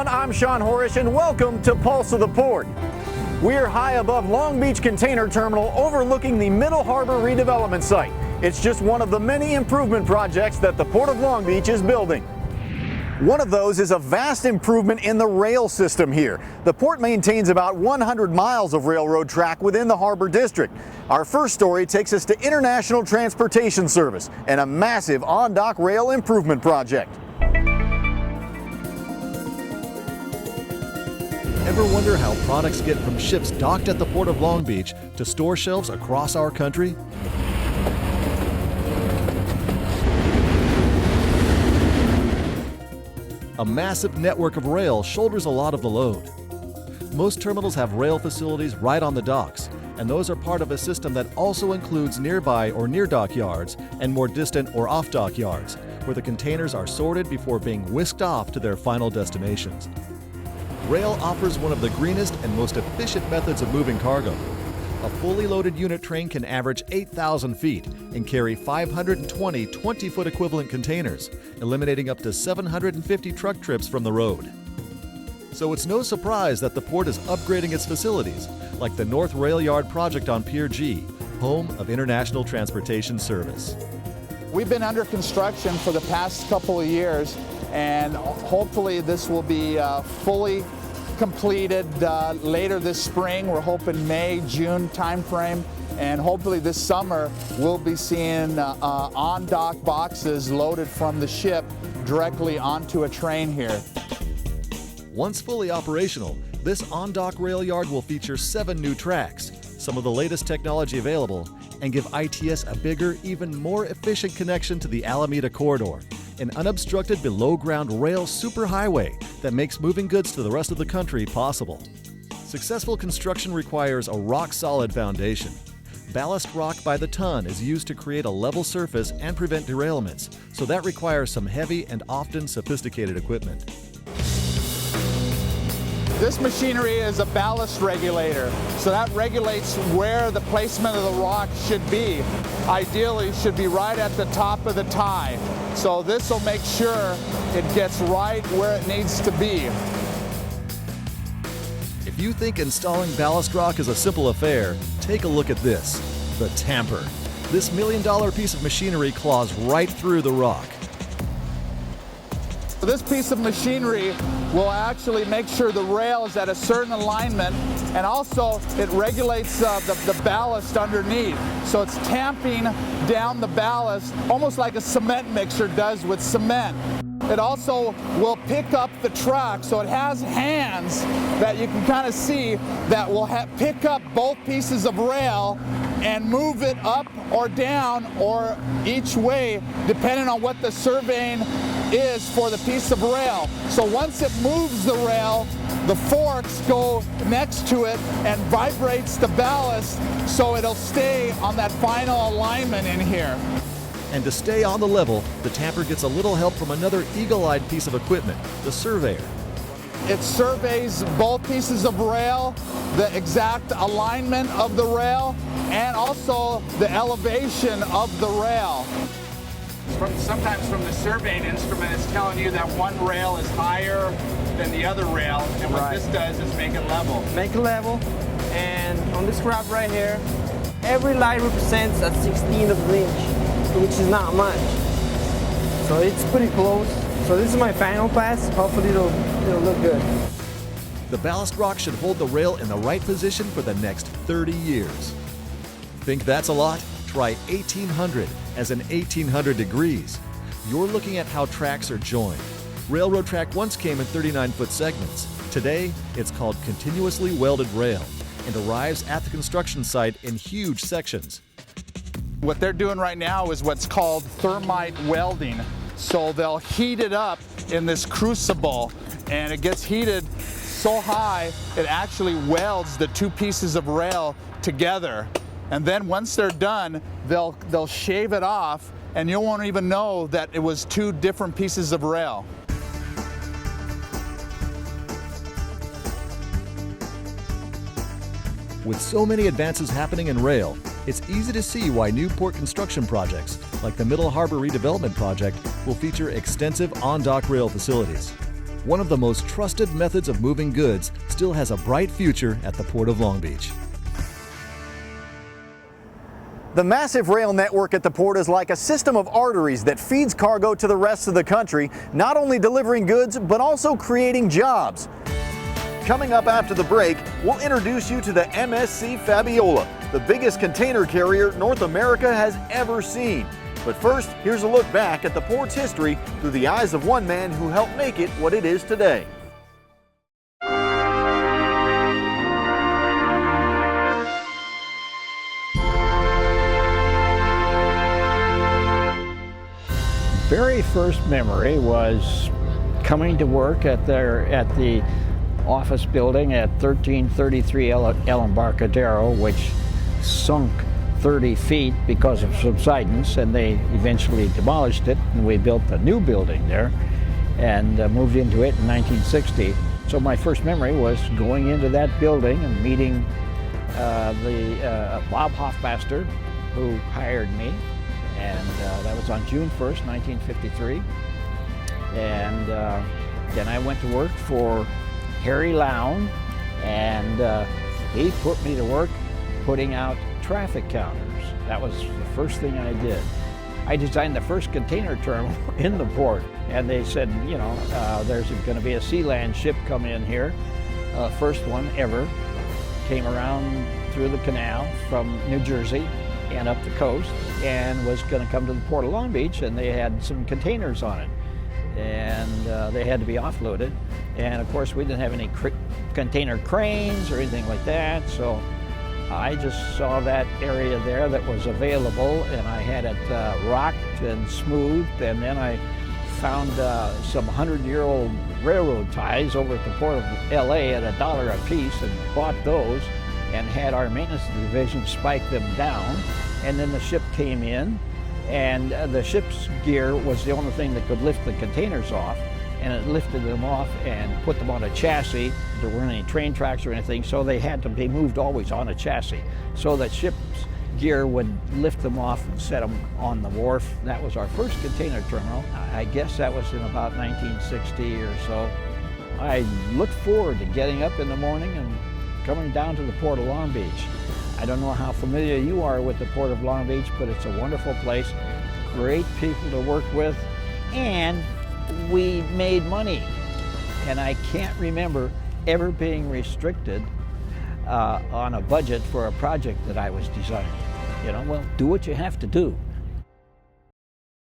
everyone, I'm Sean Horish and welcome to Pulse of the Port. We're high above Long Beach Container Terminal overlooking the Middle Harbor redevelopment site. It's just one of the many improvement projects that the Port of Long Beach is building. One of those is a vast improvement in the rail system here. The port maintains about 100 miles of railroad track within the Harbor District. Our first story takes us to International Transportation Service and a massive on-dock rail improvement project. Ever wonder how products get from ships docked at the Port of Long Beach to store shelves across our country? A massive network of rail shoulders a lot of the load. Most terminals have rail facilities right on the docks, and those are part of a system that also includes nearby or near-dock yards and more distant or off-dock yards, where the containers are sorted before being whisked off to their final destinations. Rail offers one of the greenest and most efficient methods of moving cargo. A fully loaded unit train can average 8,000 feet and carry 520 20-foot equivalent containers, eliminating up to 750 truck trips from the road. So it's no surprise that the port is upgrading its facilities, like the North Rail Yard project on Pier G, home of International Transportation Service. We've been under construction for the past couple of years, and hopefully this will be fully completed later this spring. We're hoping May, June timeframe, and hopefully this summer we'll be seeing on-dock boxes loaded from the ship directly onto a train here. Once fully operational, this on-dock rail yard will feature 7 new tracks, some of the latest technology available, and give ITS a bigger, even more efficient connection to the Alameda Corridor, an unobstructed below-ground rail superhighway that makes moving goods to the rest of the country possible. Successful construction requires a rock-solid foundation. Ballast rock by the ton is used to create a level surface and prevent derailments, so that requires some heavy and often sophisticated equipment. This machinery is a ballast regulator, so that regulates where the placement of the rock should be. Ideally, it should be right at the top of the tie. So this will make sure it gets right where it needs to be. If you think installing ballast rock is a simple affair, take a look at this, the tamper. This $1 million piece of machinery claws right through the rock. This piece of machinery will actually make sure the rail is at a certain alignment, and also it regulates the ballast underneath. So it's tamping down the ballast almost like a cement mixer does with cement. It also will pick up the track, so it has hands that you can kind of see that will pick up both pieces of rail and move it up or down or each way depending on what the surveying is for the piece of rail. So once it moves the rail, the forks go next to it and vibrates the ballast so it'll stay on that final alignment in here. And to stay on the level, the tamper gets a little help from another eagle-eyed piece of equipment, the surveyor. It surveys both pieces of rail, the exact alignment of the rail, and also the elevation of the rail. Sometimes from the surveying instrument, it's telling you that one rail is higher than the other rail, and what this does is make it level. Make it level, and on this graph right here, every line represents a 16th of an inch, which is not much. So it's pretty close. So this is my final pass. Hopefully it'll look good. The ballast rock should hold the rail in the right position for the next 30 years. Think that's a lot? Try 1800 as in 1800 degrees. You're looking at how tracks are joined. Railroad track once came in 39-foot segments. Today, it's called continuously welded rail and arrives at the construction site in huge sections. What they're doing right now is what's called thermite welding. So they'll heat it up in this crucible, and it gets heated so high it actually welds the two pieces of rail together. And then once they're done, they'll shave it off, and you won't even know that it was two different pieces of rail. With so many advances happening in rail, it's easy to see why new port construction projects, like the Middle Harbor Redevelopment Project, will feature extensive on-dock rail facilities. one of the most trusted methods of moving goods, still has a bright future at the Port of Long Beach. The massive rail network at the port is like a system of arteries that feeds cargo to the rest of the country, not only delivering goods, but also creating jobs. Coming up after the break, we'll introduce you to the MSC Fabiola, the biggest container carrier North America has ever seen. But first, here's a look back at the port's history through the eyes of one man who helped make it what it is today. Very first memory was coming to work at the office building at 1333 El Embarcadero, which sunk 30 feet because of subsidence, and they eventually demolished it, and we built a new building there and moved into it in 1960. So my first memory was going into that building and meeting Bob Hoffmaster, who hired me. And that was on June 1st, 1953. And then I went to work for Harry Lown, and he put me to work putting out traffic counters. That was the first thing I did. I designed the first container terminal in the port, and they said, you know, there's going to be a Sealand ship coming in here. First one ever. Came around through the canal from New Jersey and up the coast, and was going to come to the Port of Long Beach, and they had some containers on it, and they had to be offloaded. And of course we didn't have any container cranes or anything like that, so I just saw that area there that was available, and I had it rocked and smoothed, and then I found some 100-year-old railroad ties over at the Port of LA at $1 a piece, and bought those and had our maintenance division spike them down. And then the ship came in, and the ship's gear was the only thing that could lift the containers off, and it lifted them off and put them on a chassis. There weren't any train tracks or anything, so they had to be moved always on a chassis. So that ship's gear would lift them off and set them on the wharf. That was our first container terminal. I guess that was in about 1960 or so. I looked forward to getting up in the morning and coming down to the Port of Long Beach. I don't know how familiar you are with the Port of Long Beach, but it's a wonderful place, great people to work with, and we made money. And I can't remember ever being restricted on a budget for a project that I was designing. You know, well, do what you have to do.